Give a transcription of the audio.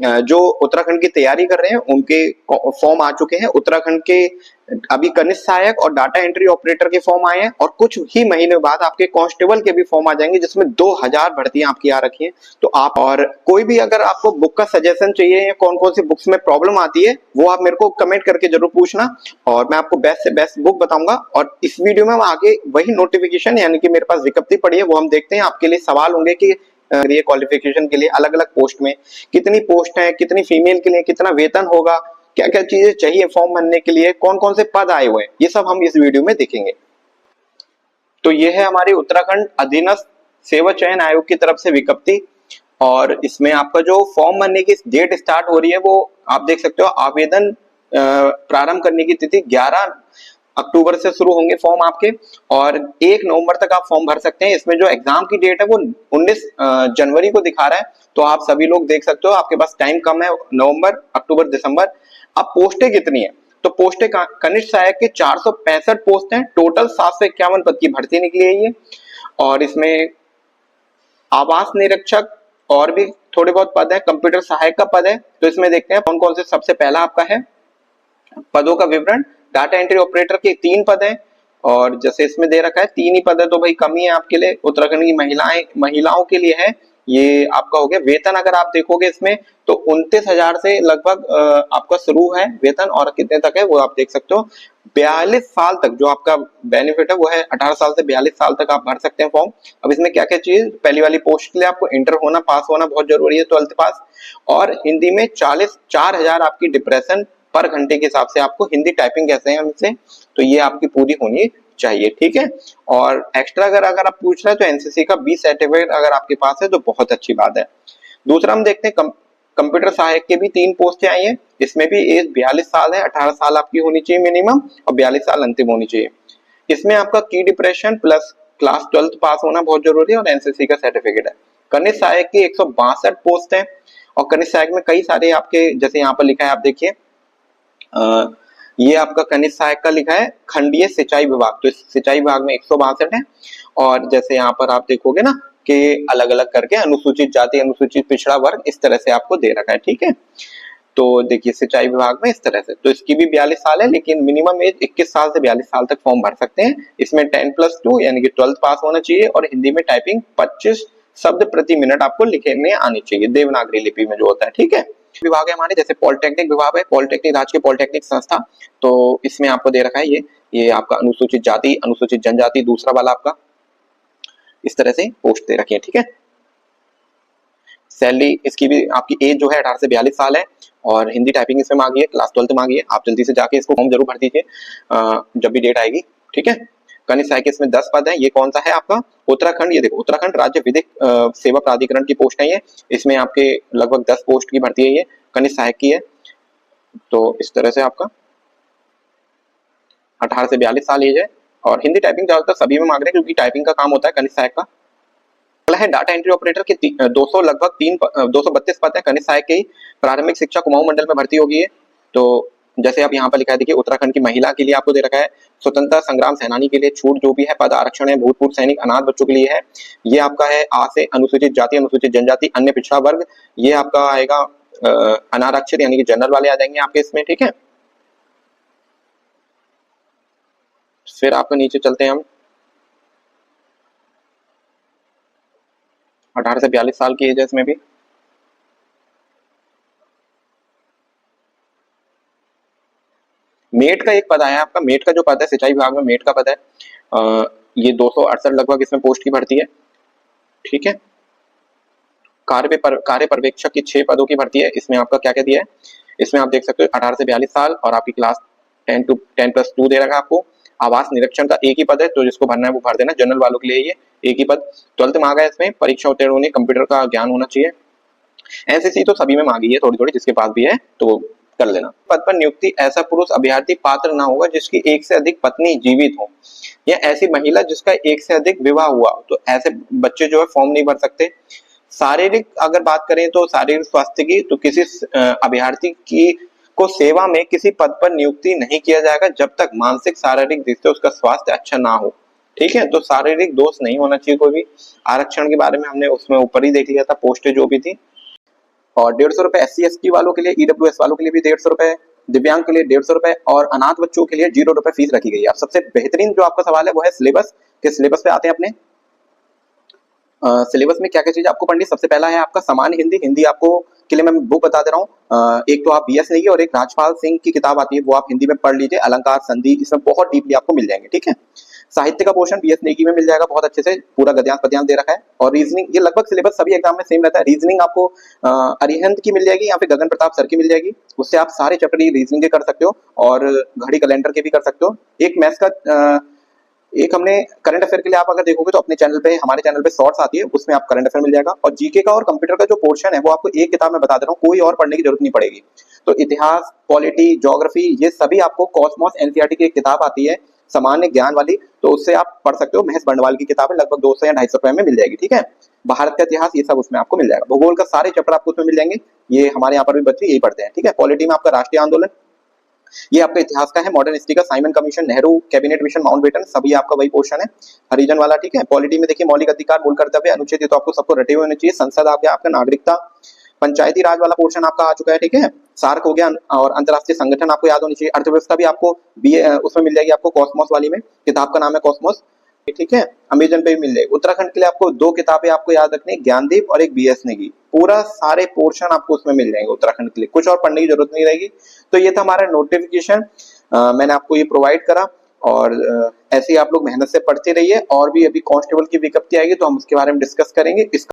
जो उत्तराखंड की तैयारी कर रहे हैं उनके फॉर्म आ चुके हैं। उत्तराखंड के अभी कनिष्ठ सहायक और डाटा एंट्री ऑपरेटर के फॉर्म आए हैं और कुछ ही महीने बाद आपके कांस्टेबल के भी फॉर्म आ जाएंगे, जिसमें 2000 भर्तियां आपकी आ रखी हैं। तो आप और कोई भी अगर आपको बुक का सजेशन चाहिए या कौन कौन सी बुक्स में प्रॉब्लम आती है वो आप मेरे को कमेंट करके जरूर पूछना और मैं आपको बेस्ट से बेस्ट बुक बताऊंगा। और इस वीडियो में हम आगे वही नोटिफिकेशन यानी कि मेरे पास विज्ञप्ति पड़ी है वो हम देखते हैं। आपके लिए सवाल होंगे कि ये क्वालिफिकेशन के लिए अलग अलग पोस्ट में कितनी पोस्ट है, कितनी फीमेल के लिए कितना वेतन होगा, क्या क्या चीजें चाहिए फॉर्म भरने के लिए, कौन कौन से पद आए हुए हैं, ये सब हम इस वीडियो में देखेंगे। तो ये है हमारी उत्तराखंड अधीनस्थ सेवा चयन आयोग की तरफ से विज्ञप्ति और इसमें आपका जो फॉर्म भरने की डेट स्टार्ट हो रही है वो आप देख सकते हो। आवेदन प्रारंभ करने की तिथि 11 अक्टूबर से शुरू होंगे फॉर्म आपके और 1 नवंबर तक आप फॉर्म भर सकते हैं। इसमें जो एग्जाम की डेट है वो 19 जनवरी को दिखा रहा है, तो आप सभी लोग देख सकते हो आपके पास टाइम कम है, नवंबर, अक्टूबर, दिसंबर। अब पोस्टें कितनी है, तो पोस्टें कनिष्ठ सहायक के 465 पोस्ट हैं, टोटल 751 पद की भर्ती निकली है ये। और इसमें आवास निरीक्षक और भी थोड़े बहुत पद है, कंप्यूटर सहायक का पद है। तो इसमें देखते हैं कौन कौन से। सबसे पहला आपका है पदों का विवरण। डाटा एंट्री ऑपरेटर के 3 पद हैं और जैसे इसमें दे रखा है 3 ही पद है तो भाई कमी है आपके लिए। उत्तराखंड की महिलाओं के लिए है ये आपका हो गया। वेतन अगर आप देखोगे इसमें तो 29,000 से लगभग आपका शुरू है वेतन और कितने तक है वो आप देख सकते हो। 42 साल तक जो आपका बेनिफिट है वो है, 18 साल से 42 साल तक आप भर सकते हैं फॉर्म। अब इसमें क्या क्या चीज, पहली वाली पोस्ट के लिए आपको इंटर होना, पास होना बहुत जरूरी है, 12th पास। और हिंदी में 4000 आपकी डिप्रेशन पर घंटे के हिसाब से आपको हिंदी टाइपिंग कैसे हैं हमसे, तो ये आपकी पूरी होनी चाहिए, ठीक है। और एक्स्ट्रा अगर आप पूछ रहे हैं तो एनसीसी का 20 सर्टिफिकेट अगर आपके पास है तो बहुत अच्छी बात है। दूसरा हम देखते हैं कंप्यूटर सहायक के भी 3 पोस्टें आई हैं। इसमें भी एज 42 साल है, 18 साल आपकी होनी चाहिए मिनिमम और 42 साल अंतिम होनी चाहिए। इसमें आपका की डिप्रेशन प्लस क्लास 12th पास होना बहुत जरूरी है और एनसीसी का सर्टिफिकेट है। कनिष्ठ सहायक की 162 पोस्ट है और कनिष्ठ सहायक में कई सारे आपके, जैसे यहाँ पर लिखा है आप देखिए, ये आपका कनिष्ठ सहायक का लिखा है खंडीय सिंचाई विभाग, तो इस सिंचाई विभाग में 162 है। और जैसे यहाँ पर आप देखोगे ना कि अलग अलग करके अनुसूचित जाति, अनुसूचित पिछड़ा वर्ग, इस तरह से आपको दे रखा है, ठीक है। तो देखिए सिंचाई विभाग में इस तरह से, तो इसकी भी 42 साल है लेकिन मिनिमम एज 21 साल से 42 साल तक फॉर्म भर सकते हैं। इसमें 10+2 यानी कि 12th पास होना चाहिए और हिंदी में टाइपिंग 25 शब्द प्रति मिनट आपको लिखने आनी चाहिए, देवनागरी लिपि में जो होता है, ठीक है। विभाग है हमारे, जैसे पॉलिटेक्निक विभाग है, पॉलिटेक्निक राजकीय पॉलिटेक्निक संस्था, तो इसमें आपको दे रखा है ये आपका अनुसूचित जाति, अनुसूचित जनजाति, दूसरा वाला आपका इस तरह से पोस्ट दे रखी है, ठीक है। सैलरी इसकी भी आपकी एज जो है 18 से 42 साल है और हिंदी टाइपिंग इसमें मांगी है, क्लास 12th मांगी है। आप जल्दी से जाके इसको फॉर्म जरूर भर दीजिए जब भी डेट आएगी, ठीक है। कनिष्ठ सहायक इसमें 10 पद है। ये कौन सा है आपका उत्तराखंड, ये देखो उत्तराखंड राज्य विधिक सेवा प्राधिकरण की पोस्ट है ये। इसमें आपके लगभग 10 पोस्ट की भर्ती है, ये कनिष्ठ सहायक की है। तो इस तरह से आपका 18 से 42 साल एज है और हिंदी टाइपिंग ज्यादातर सभी में मांग रहे हैं क्योंकि टाइपिंग का काम होता है कनिष्ठ सहायक का। है डाटा एंट्री ऑपरेटर के 232 पद है कनिष्ठ सहायक के। प्रारंभिक शिक्षा कुमाऊं मंडल में भर्ती होगी है। तो जैसे आप यहाँ पर लिखा है देखिए, उत्तराखंड की महिला के लिए आपको दे रखा है स्वतंत्रता संग्राम सेनानी के लिए छूट जो भी है पद आरक्षण है, भूतपूर्व सैनिक, अनाथ बच्चों के लिए है। ये आपका है आ से अनुसूचित जाति, अनुसूचित जनजाति, अन्य पिछड़ा वर्ग, ये आपका आएगा अनारक्षित यानी कि जनरल वाले आ जाएंगे आपके इसमें, ठीक है। फिर आपको नीचे चलते हैं हम, 18 से 42 साल की एज है इसमें भी। मेट का एक पद आया आपका, मेट का जो पद है सिंचाई विभाग में मेट का पद है, ये 268 लगभग इसमें पोस्ट की भर्ती है, ठीक है। कार्य पर्यवेक्षक की 6 पदों की भर्ती है। इसमें आपका क्या क्या दिया है, इसमें आप देख सकते हो 18 से 42 साल और आपकी क्लास 10+2 दे रखा है आपको। आवास निरीक्षण का एक ही पद है, तो जिसको भरना है वो भर देना, जनरल वालों के लिए ये एक ही पद। 12th मांगा है इसमें, परीक्षा उत्तीर्ण होने, कंप्यूटर का ज्ञान होना चाहिए। एनसीसी तो सभी में मांगी है थोड़ी थोड़ी, जिसके पास भी है तो कर लेना। पद पर नियुक्ति ऐसा पुरुष अभ्यर्थी पात्र ना होगा जिसकी एक से अधिक पत्नी जीवित हो या ऐसी महिला जिसका एक से अधिक विवाह हुआ, तो ऐसे बच्चे जो है फॉर्म नहीं भर सकते। शारीरिक अगर बात करें तो शारीरिक स्वास्थ्य की, तो किसी अभ्यर्थी की को सेवा में किसी पद पर नियुक्ति नहीं किया जाएगा जब तक मानसिक शारीरिक दृष्टि से उसका स्वास्थ्य अच्छा ना हो, ठीक है। तो शारीरिक दोष नहीं होना चाहिए कोई भी। आरक्षण के बारे में हमने उसमें ऊपर ही देख लिया था, पोस्टें जो भी थी। और 150 रुपए SC/ST वालों के लिए, EWS वालों के लिए भी 150 रुपए, दिव्यांग के लिए 150 रुपए और अनाथ बच्चों के लिए 0 रुपए फीस रखी गई है। अब सबसे बेहतरीन जो आपका सवाल है वो है सिलेबस, के सिलेबस पे आते हैं अपने। सिलेबस में क्या क्या चीज आपको पढ़नी। सबसे पहला है आपका सामान्य हिंदी। हिंदी आपको के लिए मैं बुक बता दे रहा हूँ, एक तो आप BS नेगी और एक राजपाल सिंह की किताब आती है, वो आप हिंदी में पढ़ लीजिए। अलंकार, संधि, इसमें बहुत डीपली आपको मिल जाएंगे, ठीक है। साहित्य का पोर्शन BS नेगी में मिल जाएगा, बहुत अच्छे से पूरा गद्यांश पद्यांश दे रखा है। और रीजनिंग, ये लगभग सिलेबस सभी एग्जाम में सेम रहता है। रीजनिंग आपको अरिहंत की मिल जाएगी या फिर गगन प्रताप सर की मिल जाएगी, उससे आप सारे चैप्टर रीजनिंग के कर सकते हो और घड़ी कैलेंडर के भी कर सकते हो। एक मैथ्स का एक हमने करंट अफेयर के लिए आप अगर देखोगे तो अपने चैनल पे, हमारे चैनल पे शॉर्ट्स आती है, उसमें आप करंट अफेयर मिल जाएगा। और जीके का और कंप्यूटर का जो पोर्शन है वो आपको एक किताब में बता दे रहा हूँ, कोई और पढ़ने की जरूरत नहीं पड़ेगी। तो इतिहास, पॉलिटी, ज्योग्राफी, ये सभी आपको कॉस्मॉस NCERT की एक किताब आती है सामान्य ज्ञान वाली, तो उससे आप पढ़ सकते हो। महेश बंडवाल की किताब है, लगभग 200 या 250 रुपए में मिल जाएगी, ठीक है। भारत का इतिहास, ये सब उसमें आपको मिल जाएगा। भूगोल का सारे चैप्टर आपको उसमें मिल जाएंगे, ये हमारे यहाँ पर भी बच्चे यही पढ़ते हैं, ठीक है। पॉलिटी में आपका राष्ट्रीय आंदोलन, ये आपका इतिहास का है। मॉडर्न हिस्ट्री का Simon commission, Nehru cabinet mission, Mountbatten, सभी आपका वही पोर्शन है, हरिजन वाला, ठीक है। पॉलिटी में देखिए मौलिक अधिकार, मूल कर्तव्य, अनुच्छेद, ये तो आपको सबको रटे हुए होने चाहिए। संसद आ गया आपका, नागरिकता, पंचायती राज वाला पोर्शन आपका आ चुका है, ठीक है। सार्क हो गया और अंतरराष्ट्रीय संगठन आपको याद होनी चाहिए। अर्थव्यवस्था भी आपको उसमें मिल जाएगी, आपको कॉस्मोस वाली में, किताब का नाम है कॉस्मोस, ठीक है। अमेजन पे भी मिल जाएगी। उत्तराखंड के लिए आपको 2 किताबें आपको याद रखनी है, ज्ञानदीप और एक BS नेगी, पूरा सारे पोर्शन आपको उसमें मिल जाएंगे उत्तराखंड के लिए, कुछ और पढ़ने की जरूरत नहीं रहेगी। तो ये था हमारा नोटिफिकेशन, मैंने आपको ये प्रोवाइड करा और ऐसे ही आप लोग मेहनत से पढ़ते रहिए। और भी अभी कांस्टेबल की विज्ञप्ति आएगी तो हम उसके बारे में डिस्कस करेंगे।